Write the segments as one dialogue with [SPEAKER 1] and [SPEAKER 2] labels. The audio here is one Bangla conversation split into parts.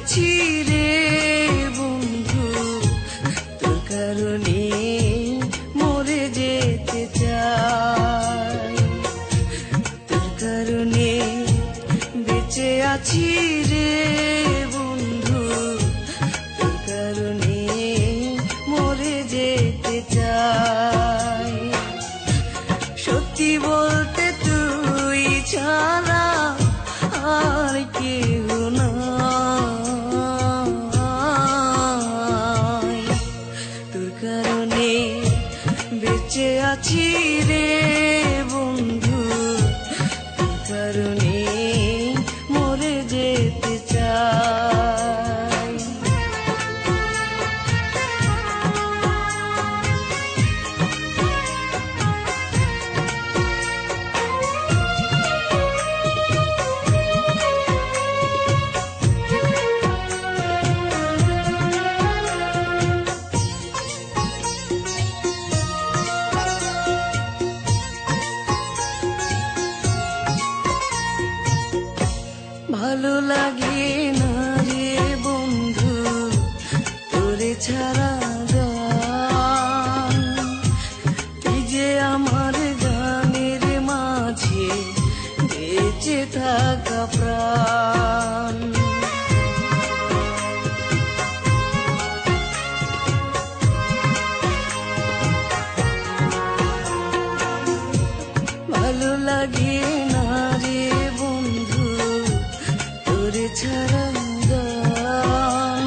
[SPEAKER 1] আছি রে বন্ধু, তোর কারণে মরে যেতে চাই। তোর কারণে বেঁচে আছি রে বন্ধু, তোর কারণে মরে যেতে চাই। সত্যি বলতে তুই ছাড়া আর কেউ নাই। তোর কারণে বেঁচে আছি রে বন্ধু, তোর কারণে মরে যেতে চাই। ভালো লাগে না রে বন্ধু তোরে ছাড়া গান। তুই যে আমার গানের মাঝে বেঁচে থাকা প্রাণ। ভালো লাগে না রে বন্ধু তোরে ছাড়া গান।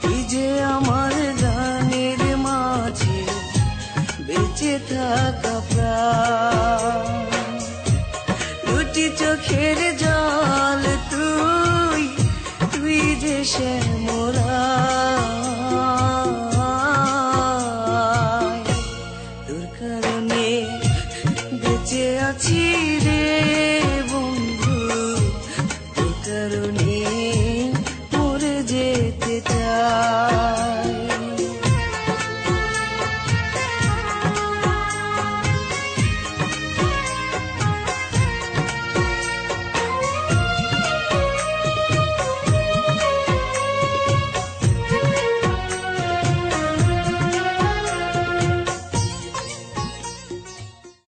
[SPEAKER 1] তুই যে আমার গানের মাঝে বেঁচে থাকা প্রাণ। দুটি চোখের জল তুই, তুই যে শ্যামরায়। তোর কারণে বেঁচে আছি রে বন্ধু, তোর কারণে